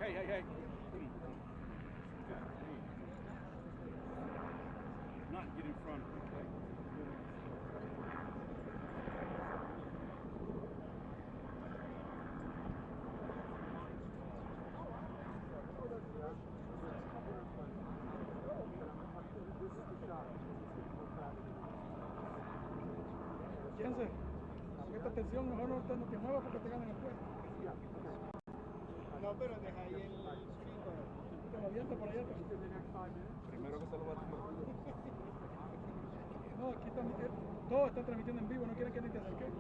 Hey. Not get in front of me. Fíjense, presta atención, mejor no te muevas porque te ganan el puesto. No, pero deja ahí el Te lo aviento por allá. Primero que se lo va a tomar. No, aquí están, todos están transmitiendo en vivo, no quieren que ni te acerques.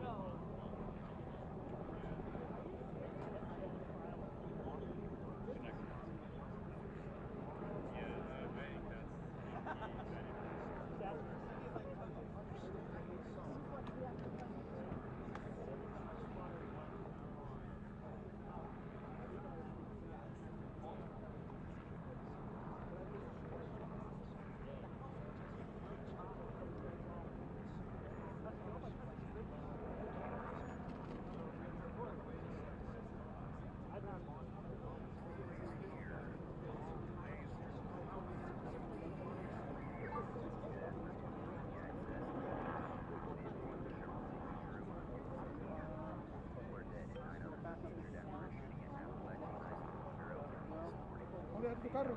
¿Dónde dejar tu carro?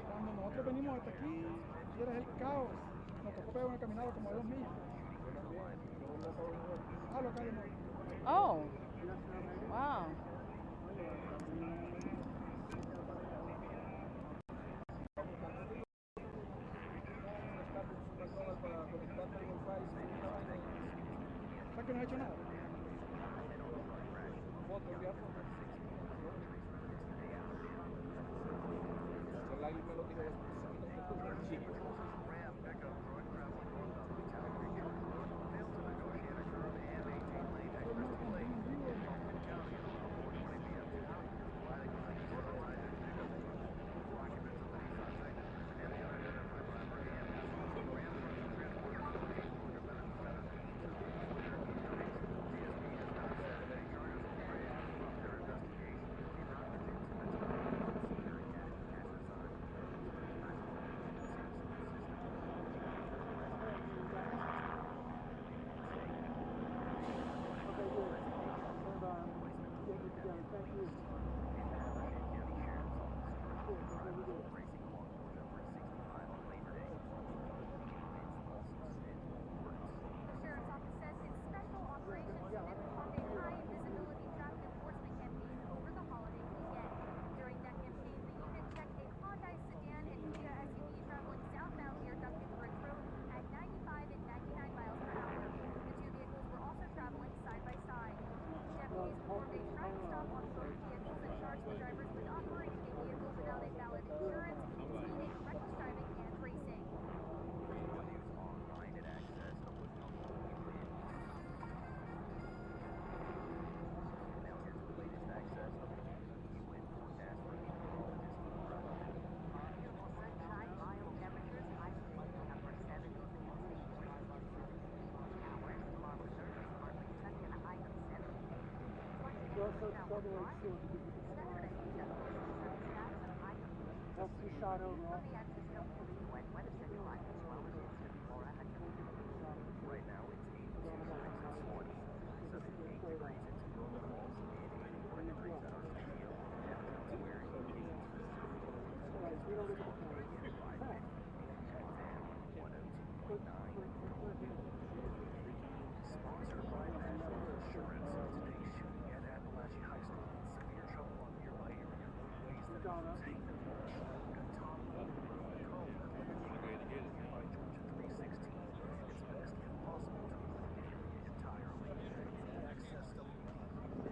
Cuando nosotros venimos hasta aquí, y era el caos. Nos tocó pegar una caminada como de 2 millas. Ah, lo acá de nuevo. Oh, wow. O sea que no ha hecho nada. That's the shot overall. Right now it's 78 degrees. It's normal and 84 degrees at our studio. Sponsored by National Insurance. Today's shooting at Appalachian High School in severe trouble on nearby area roadways that are losing the by Georgia 316. It's best if possible to eliminate it entirely. Access WP.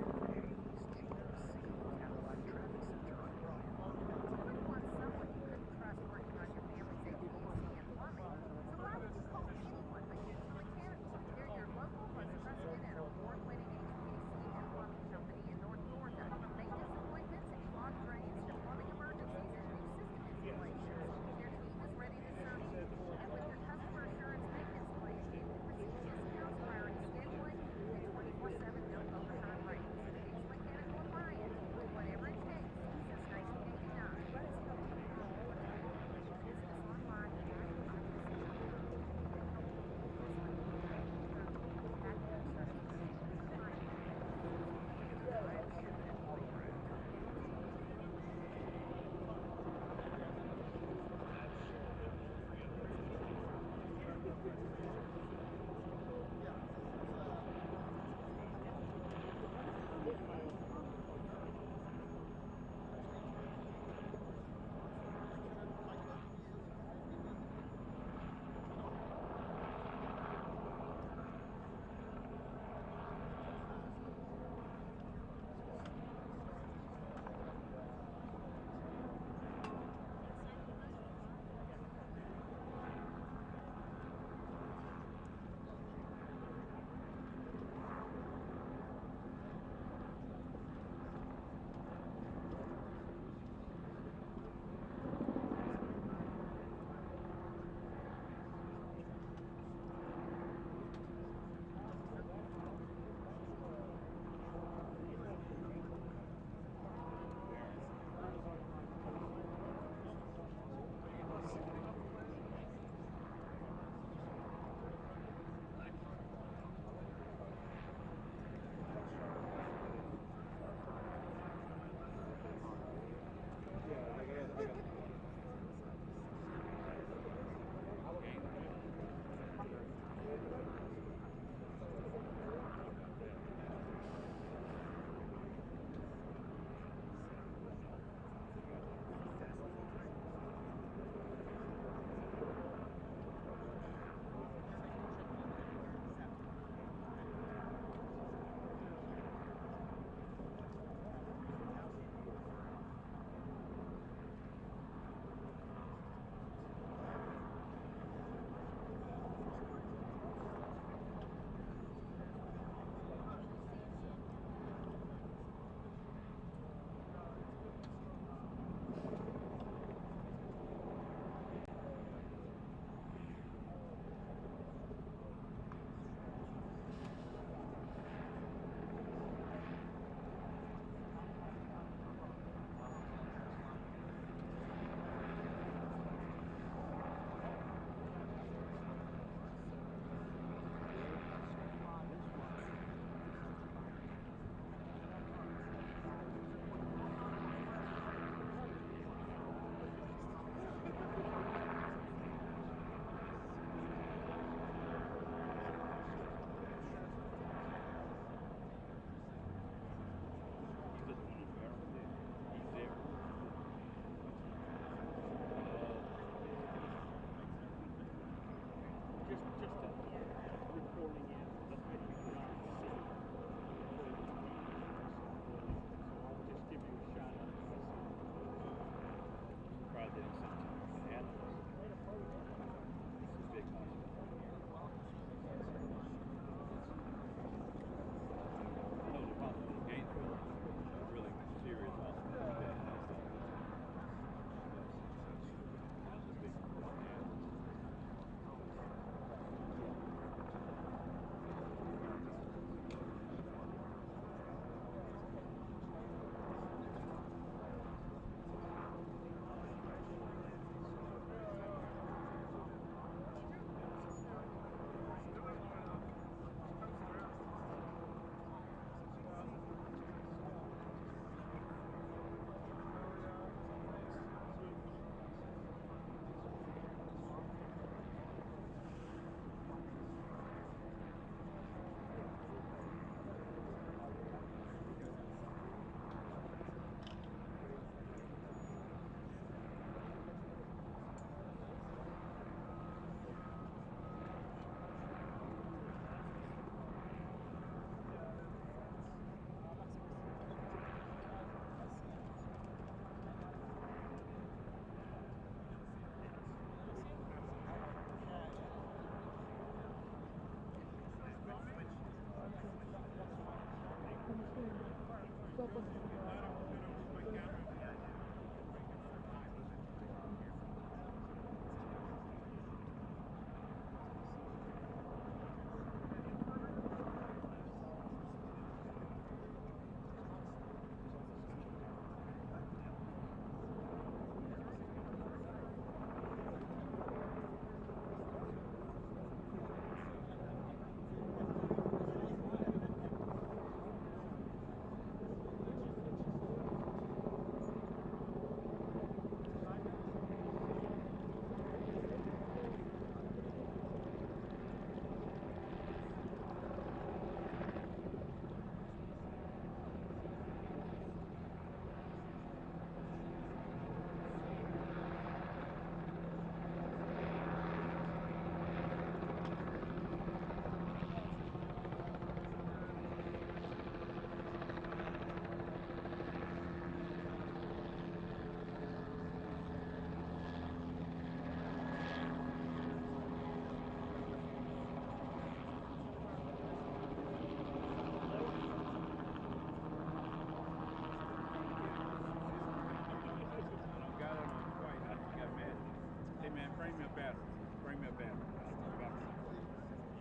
Hey man, bring me a battery. Bring me a battery.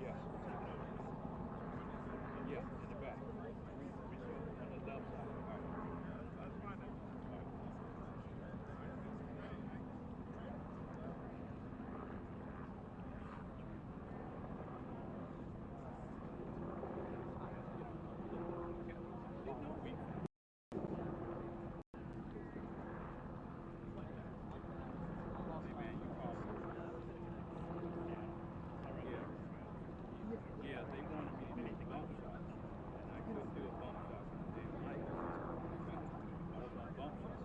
Yeah. Yeah, in the back. On the dump side. All right. That's fine. All right. Yeah, they wanted me to do a bump shot, and I couldn't do a bump shot. They didn't like it. I was on bump shots.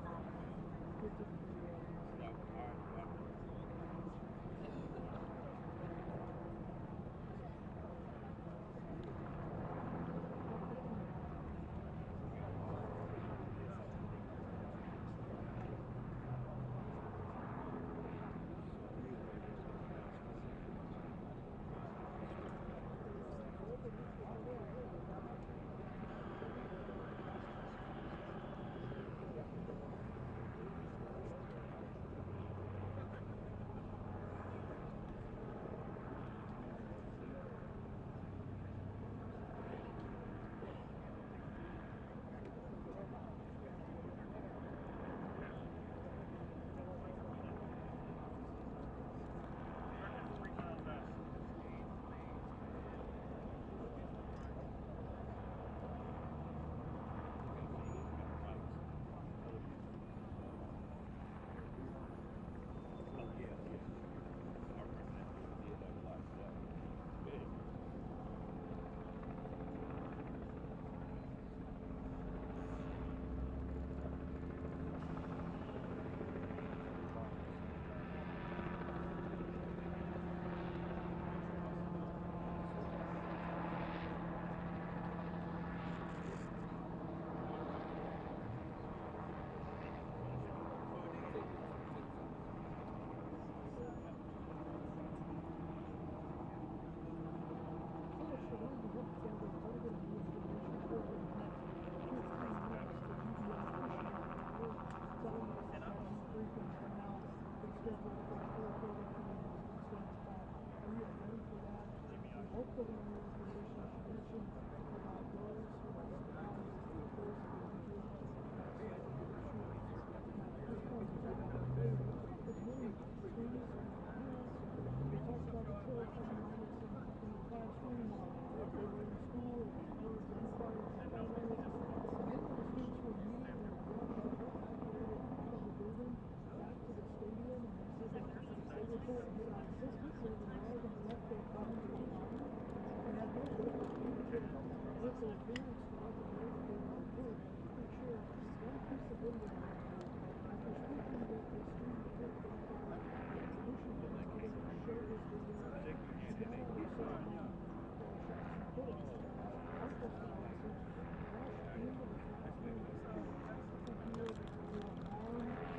So,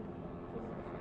all right.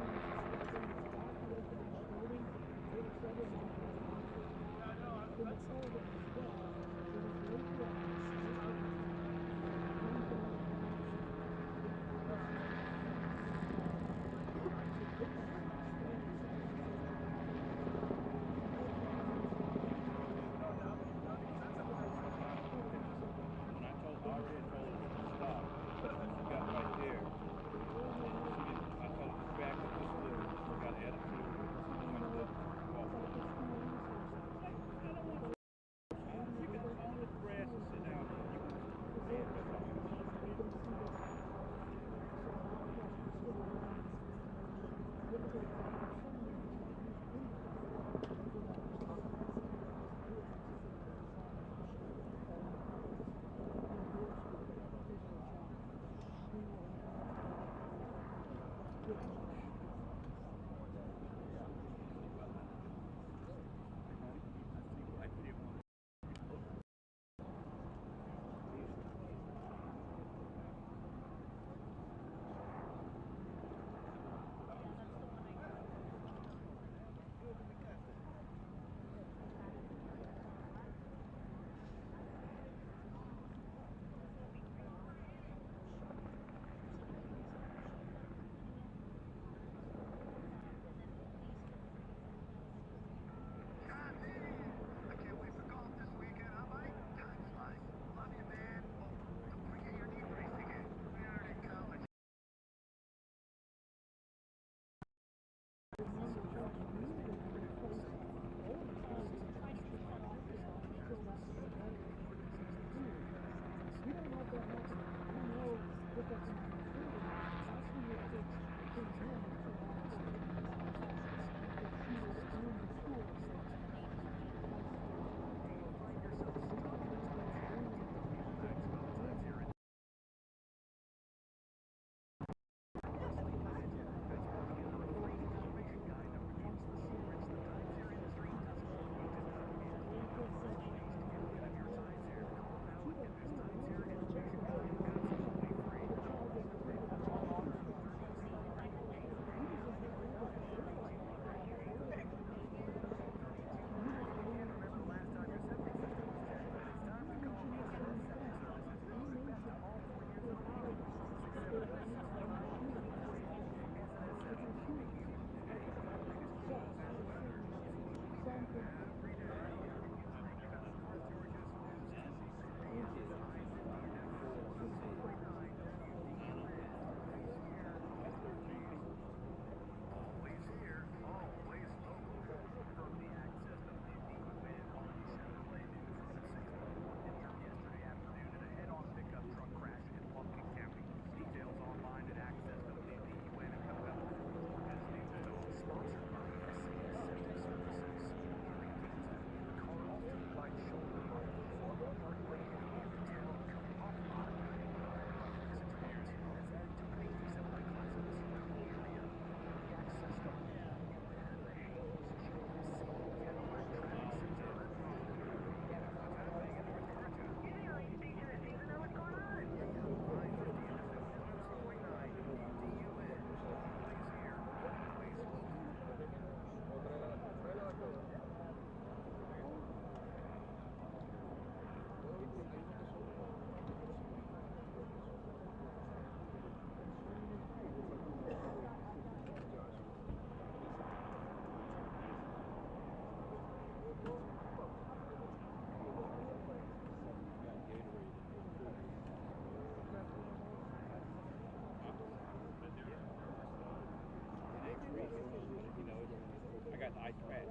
got the ice patch.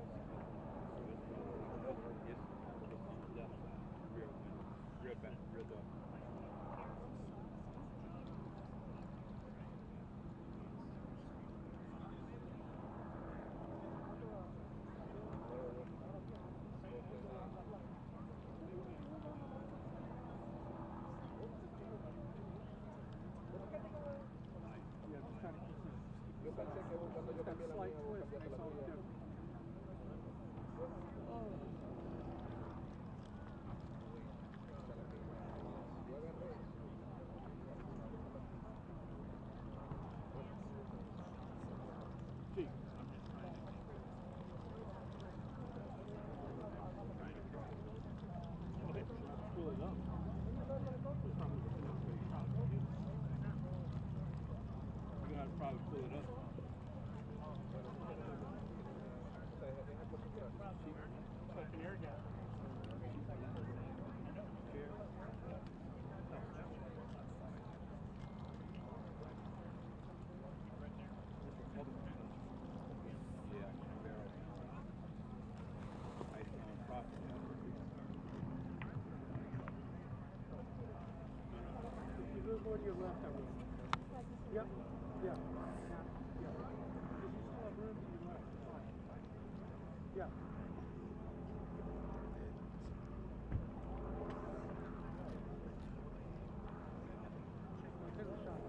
It's on the left side. Real back, real dark. Yeah, just kind of that slight twist makes all the difference. Sí. Pull it up. You gotta probably pull it up. Like an air gap. Yeah, barrel. Ice on top. If you move more to your left, I will. Yep. Yeah. Yeah. Yeah. If you still have room to your left, it's fine. Yeah. Take a shot.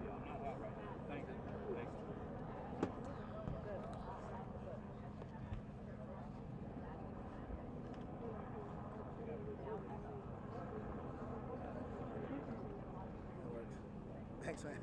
Yeah, I'm not hot right now. Thank you. Thank you. Thanks, man.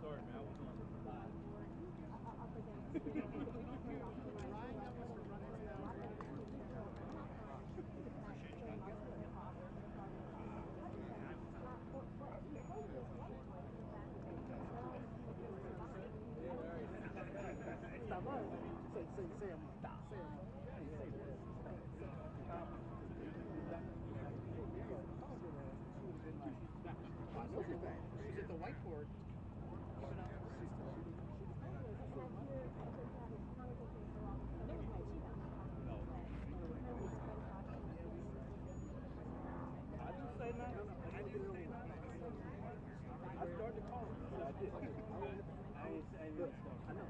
Sorry, man. I was on the live. I know she's back. She's at the whiteboard. No. I didn't say nothing. I didn't say nothing. I started to call her. So I did. I ain't really started. I know.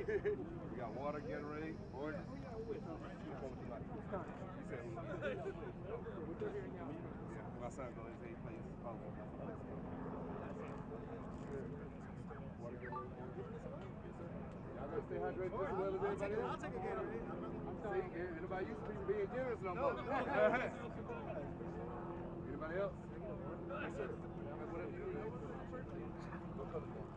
We got water, Gatorade, orange. Which one would you like? Yeah, my son goes, he plays football. Water, Gatorade, orange. Y'all gonna stay hydrated just as well as everybody else? I'll take a Gatorade. See, anybody used to be being generous no more. Anybody else? Yes, sir. Whatever you do. What color you want?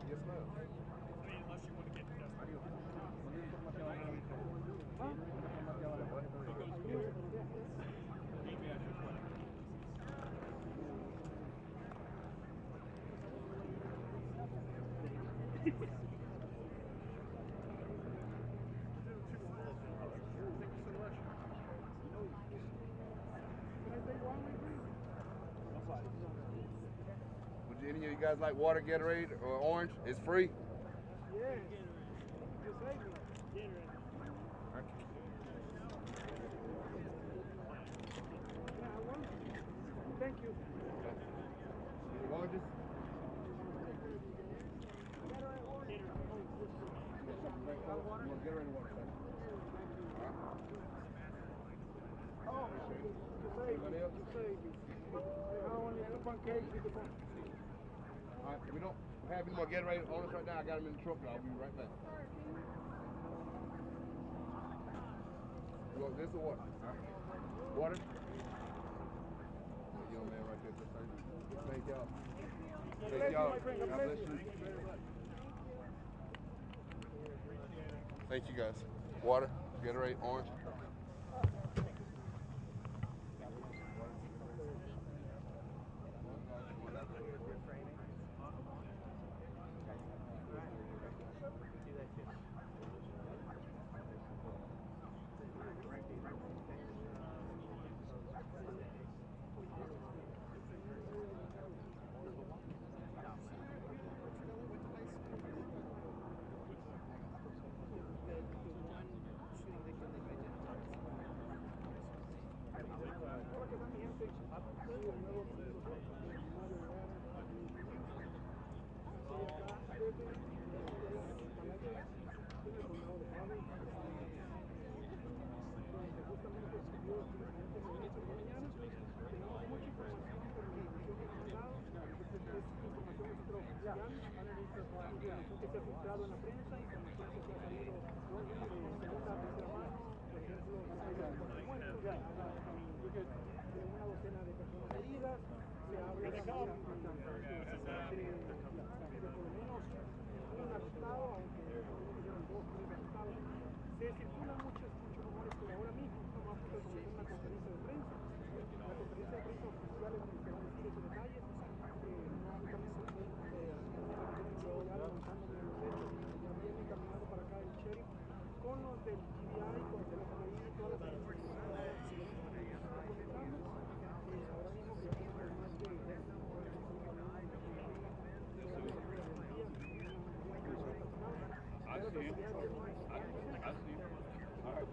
Yes, ma'am. Would any of you guys like water, Gatorade, or orange? It's free. Yeah. Just say me. Yeah, I want. Thank you. Oranges? Gatorade water, sir. Oh, Anybody else? All right, we don't have any more Gatorade on us right now. I got them in the truck. I'll be right back. You want this or what? Water? That young man right there. Thank y'all. Thank y'all. God bless you. Thank you guys. Water, Gatorade, orange. see him. I see him. All right.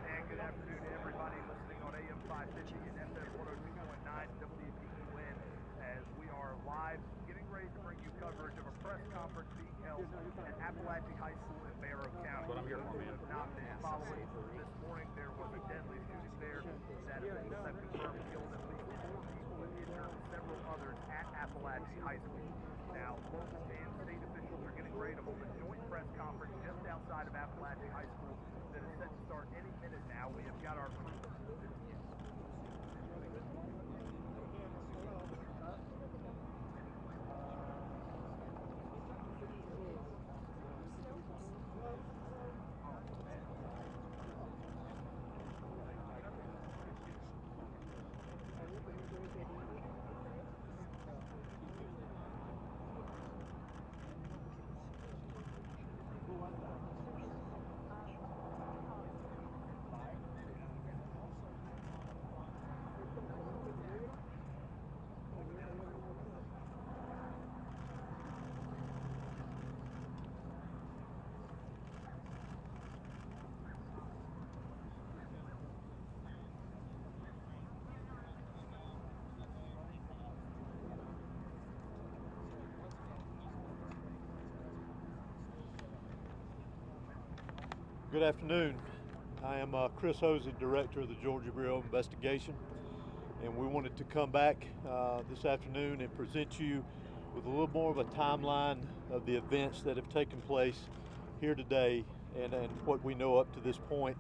And good afternoon to everybody listening on AM 550 and FM 102.9 WPEN as we are live getting ready to bring you coverage of a press conference being held at Appalachian High School in Barrow County. What I'm here for, man. Not been following this morning. There was a deadly shooting there that confirmed killed at least 4 people and injured several others at Appalachian High School. Now, local and state officials are getting ready to hold a joint press conference just outside of Appalachian High School that is set to start any minute now. We have got our crew. Good afternoon. I am Chris Hosey, Director of the Georgia Bureau of Investigation, and we wanted to come back this afternoon and present you with a little more of a timeline of the events that have taken place here today and what we know up to this point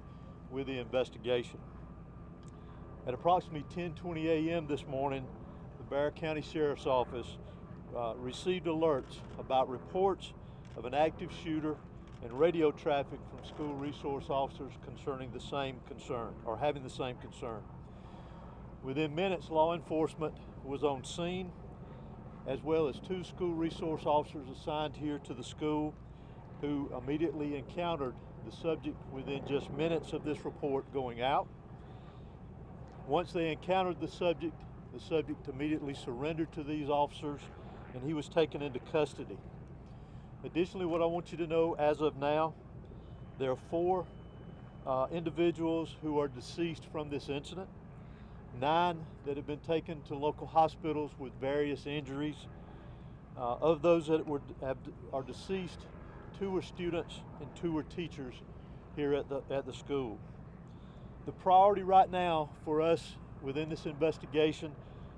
with the investigation. At approximately 10:20 a.m. this morning, the Barrow County Sheriff's Office received alerts about reports of an active shooter and radio traffic from school resource officers concerning the same concern, or having the same concern. Within minutes, law enforcement was on scene, as well as 2 school resource officers assigned here to the school who immediately encountered the subject within just minutes of this report going out. Once they encountered the subject immediately surrendered to these officers and he was taken into custody. Additionally, what I want you to know as of now, there are 4 individuals who are deceased from this incident, 9 that have been taken to local hospitals with various injuries. Of those that are deceased, 2 are students and 2 are teachers here at the school. The priority right now for us within this investigation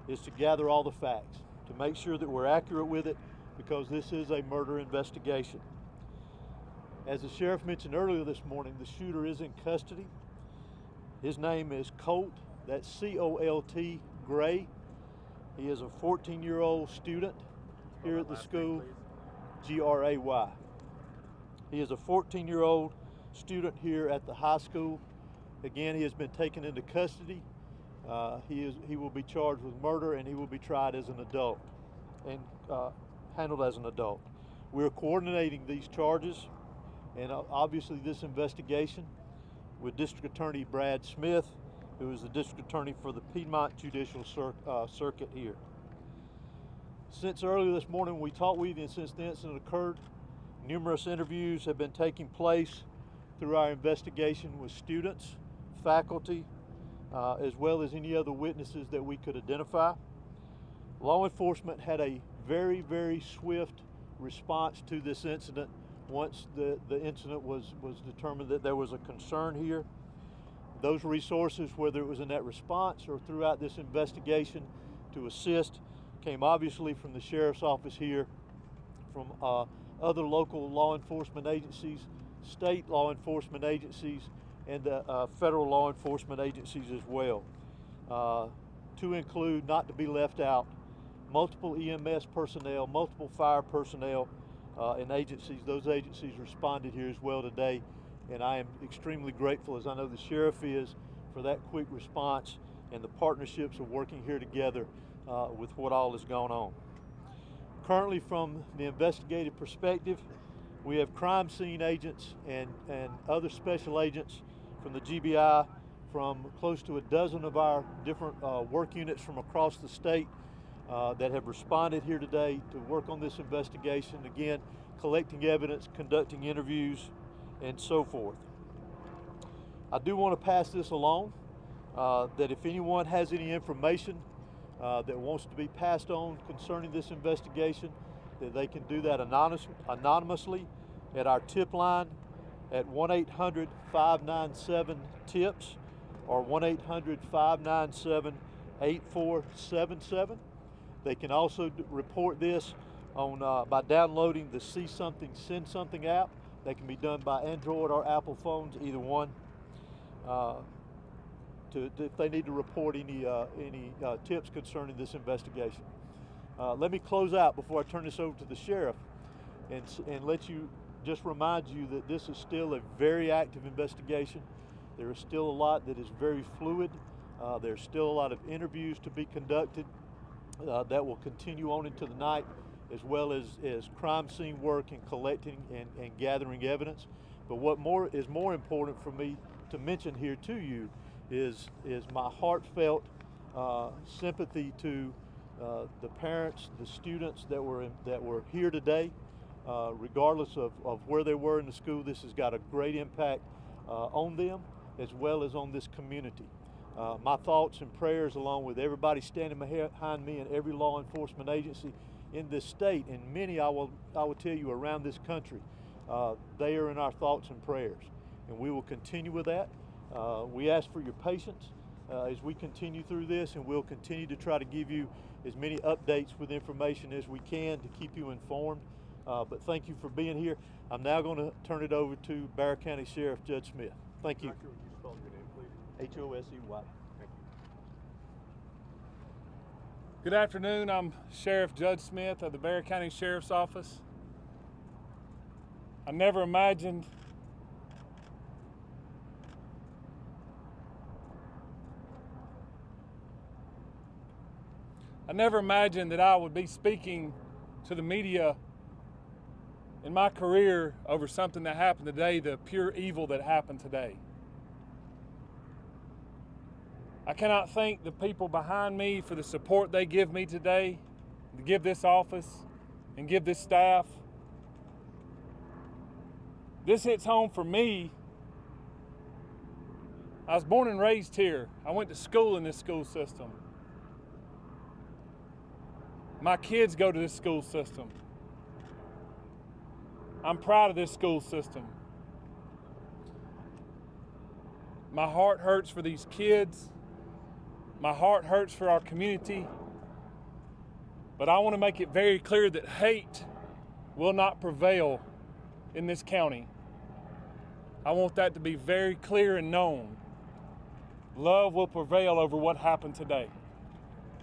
is to gather all the facts, to make sure that we're accurate with it, because this is a murder investigation. As the sheriff mentioned earlier this morning, the shooter is in custody. His name is Colt, that's C-O-L-T, Gray. He is a 14-year-old student here at the school, G-R-A-Y. He is a 14-year-old student here at the high school. Again, he has been taken into custody. He will be charged with murder and he will be tried as an adult and handled as an adult. We're coordinating these charges and obviously this investigation with District Attorney Brad Smith, who is the District Attorney for the Piedmont Judicial Circuit here. Since earlier this morning we talked with you and since the incident occurred, numerous interviews have been taking place through our investigation with students, faculty, as well as any other witnesses that we could identify. Law enforcement had a very, very swift response to this incident once the incident was determined that there was a concern here. Those resources, whether it was in that response or throughout this investigation to assist, came obviously from the sheriff's office here, from other local law enforcement agencies, state law enforcement agencies, and federal law enforcement agencies as well. To include, not to be left out, multiple EMS personnel, multiple fire personnel and agencies. Those agencies responded here as well today, and I am extremely grateful, as I know the sheriff is, for that quick response and the partnerships of working here together with what all has gone on. Currently, from the investigative perspective, we have crime scene agents and other special agents from the GBI, from close to a dozen of our different work units from across the state that have responded here today to work on this investigation. Again, collecting evidence, conducting interviews, and so forth. I do want to pass this along, that if anyone has any information that wants to be passed on concerning this investigation, that they can do that anonymously at our tip line at 1-800-597-TIPS or 1-800-597-8477. They can also report this on by downloading the See Something, Send Something app. That can be done by Android or Apple phones, either one. If they need to report any tips concerning this investigation. Let me close out before I turn this over to the sheriff and let you just remind you that this is still a very active investigation. There is still a lot that is very fluid. There's still a lot of interviews to be conducted that will continue on into the night, as well as crime scene work and collecting and gathering evidence. But what is more important for me to mention here to you is my heartfelt sympathy to the parents, the students that were here today. Regardless of where they were in the school, this has got a great impact on them as well as on this community. My thoughts and prayers, along with everybody standing behind me and every law enforcement agency in this state, and many I will tell you around this country, they are in our thoughts and prayers, and we will continue with that. We ask for your patience as we continue through this, and we'll continue to try to give you as many updates with information as we can to keep you informed. But thank you for being here. I'm now going to turn it over to Bexar County Sheriff Judd Smith. Thank you. Doctor, would you spell your name, please? H-O-S-E-Y. Thank you. Good afternoon. I'm Sheriff Judd Smith of the Bexar County Sheriff's Office. I never imagined that I would be speaking to the media in my career over something that happened today, the pure evil that happened today. I cannot thank the people behind me for the support they give me today, to give this office and give this staff. This hits home for me. I was born and raised here. I went to school in this school system. My kids go to this school system. I'm proud of this school system. My heart hurts for these kids. My heart hurts for our community. But I want to make it very clear that hate will not prevail in this county. I want that to be very clear and known. Love will prevail over what happened today.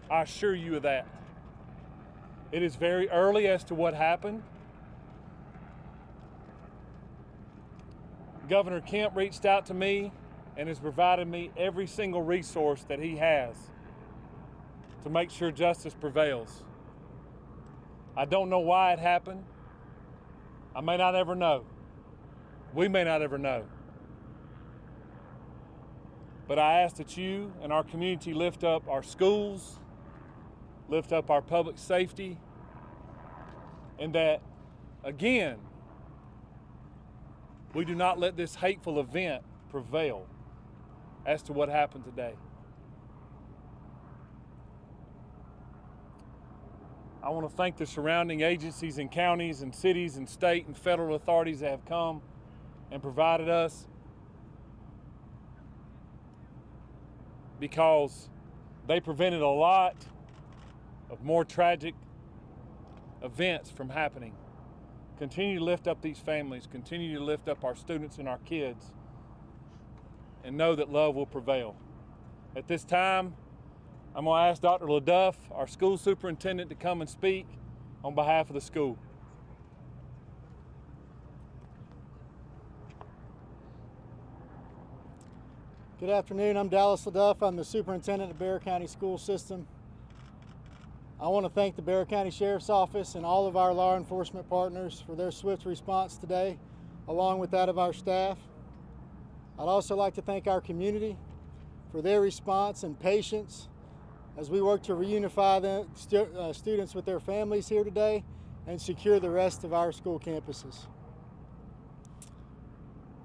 I assure you of that. It is very early as to what happened. Governor Kemp reached out to me and has provided me every single resource that he has to make sure justice prevails. I don't know why it happened. I may not ever know. We may not ever know. But I ask that you and our community lift up our schools, lift up our public safety, and that, again, we do not let this hateful event prevail as to what happened today. I want to thank the surrounding agencies and counties and cities and state and federal authorities that have come and provided us, because they prevented a lot of more tragic events from happening. Continue to lift up these families, continue to lift up our students and our kids, and know that love will prevail. At this time, I'm going to ask Dr. LaDuff, our school superintendent, to come and speak on behalf of the school. Good afternoon. I'm Dallas LaDuff. I'm the superintendent of Bexar County School System. I want to thank the Bexar County Sheriff's Office and all of our law enforcement partners for their swift response today, along with that of our staff. I'd also like to thank our community for their response and patience as we work to reunify the students with their families here today and secure the rest of our school campuses.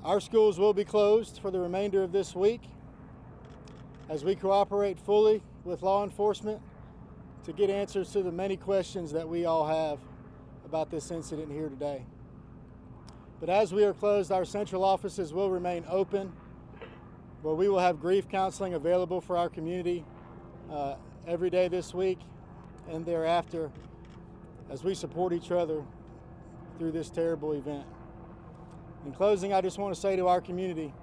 Our schools will be closed for the remainder of this week as we cooperate fully with law enforcement to get answers to the many questions that we all have about this incident here today. But as we are closed, our central offices will remain open, where we will have grief counseling available for our community every day this week and thereafter as we support each other through this terrible event. In closing, I just want to say to our community,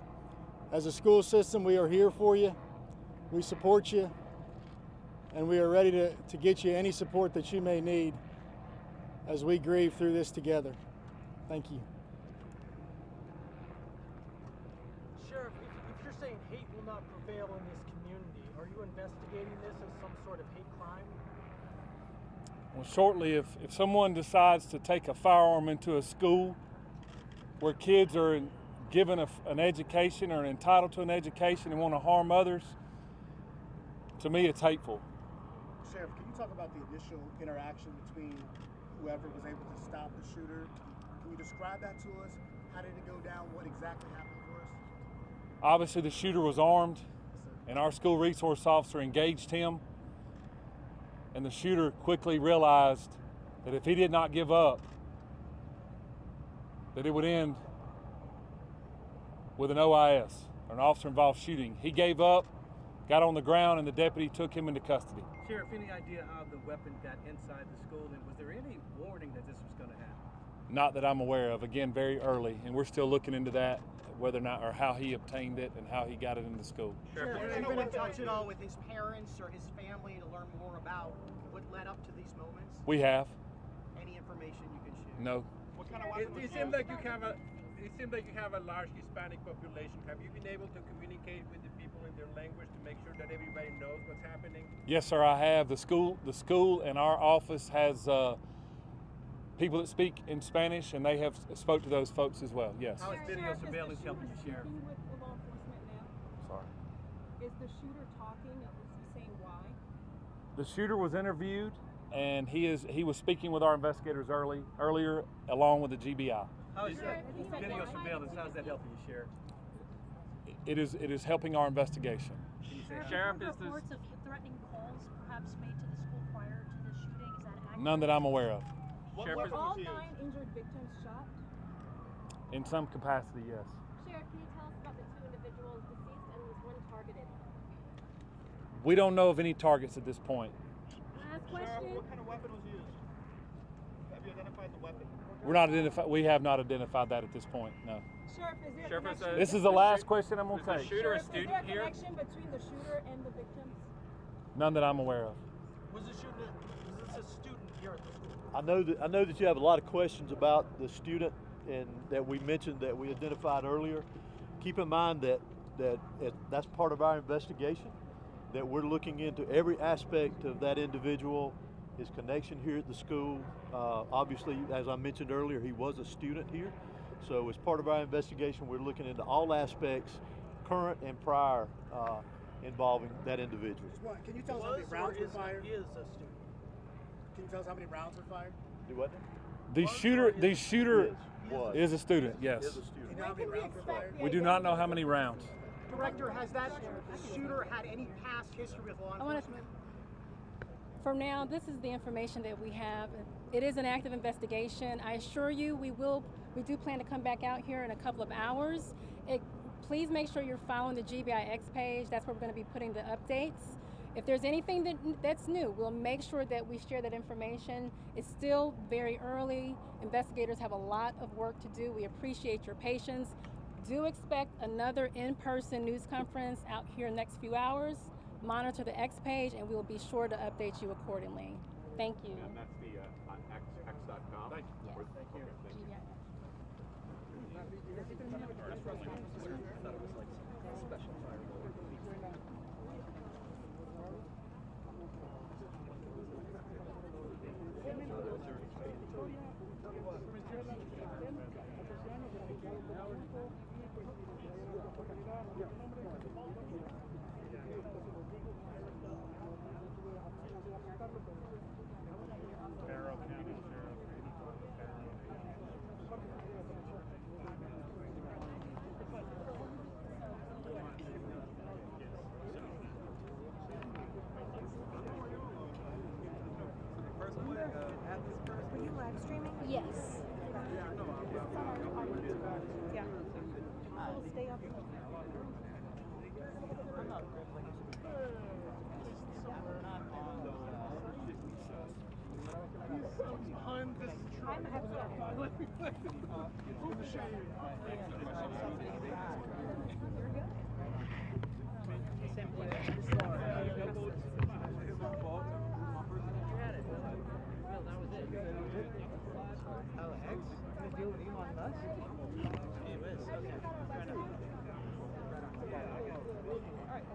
as a school system, we are here for you, we support you, and we are ready to get you any support that you may need as we grieve through this together. Thank you. Sheriff, if you're saying hate will not prevail in this community, are you investigating this as some sort of hate crime? Well, shortly, if someone decides to take a firearm into a school where kids are given an education or entitled to an education and want to harm others, to me it's hateful. Sheriff, can you talk about the initial interaction between whoever was able to stop the shooter? Can you describe that to us? How did it go down? What exactly happened for us? Obviously, the shooter was armed, and our school resource officer engaged him. And the shooter quickly realized that if he did not give up, that it would end with an OIS, or an officer-involved shooting. He gave up, got on the ground, and the deputy took him into custody. Sheriff, any idea how the weapon got inside the school, and was there any warning that this was going to happen? Not that I'm aware of. Again, very early, and we're still looking into that, whether or not, or how he obtained it and how he got it into school. Sheriff, have you been in touch at all with his parents or his family to learn more about what led up to these moments? We have. Any information you can share? No. What kind of weapon it seems like you have a large Hispanic population. Have you been able to communicate with the people in their language to make sure that everybody knows what's happening? Yes, sir, I have. The school and our office has people that speak in Spanish, and they have spoke to those folks as well. Yes. How is video surveillance helping you, Sheriff? With the law enforcement now? Sorry. Is the shooter talking? Is he saying why? The shooter was interviewed, and he was speaking with our investigators earlier, along with the GBI. How is that video surveillance? How's that helping you, Sheriff? It is helping our investigation. Sheriff, is reports of threatening calls perhaps made to the school prior to the shooting? Is that accurate? None that I'm aware of. Were all 9 injured victims shot? In some capacity, yes. Sheriff, can you tell us about the 2 individuals deceased and was one targeted? We don't know of any targets at this point. Last question. Sheriff, what kind of weapon was used? Have you identified the weapon? We have not identified that at this point. No. Sheriff, is there a connection? This is the last question I'm going to take. Sheriff, is there a connection between the shooter and the victims? None that I'm aware of. Was this a student here at the school? I know that you have a lot of questions about the student and that we mentioned that we identified earlier. Keep in mind that that's part of our investigation, that we're looking into every aspect of that individual, his connection here at the school. Obviously, as I mentioned earlier, he was a student here. So as part of our investigation, we're looking into all aspects, current and prior, involving that individual. Can you tell us how many rounds were fired? Is a student. Can you tell us how many rounds were fired? Do what? The shooter is a student, yes. Is a student. Do you know how many rounds were fired? We do not know how many rounds. Director, has that shooter had any past history with law enforcement? For now, this is the information that we have. It is an active investigation. I assure you we do plan to come back out here in a couple of hours. Please make sure you're following the GBIX page. That's where we're going to be putting the updates. If there's anything that's new, we'll make sure that we share that information. It's still very early. Investigators have a lot of work to do. We appreciate your patience. Do expect another in-person news conference out here in the next few hours. Monitor the X page, and we will be sure to update you accordingly. Thank you. And that's the on x.com. Thank you. Yes. Thank you. GBIX. Were you live streaming? Yes. Yeah. We'll stay up. Behind this truck. Oh, X? Gonna deal with Elon Musk? He is, okay. Fair enough. Alright.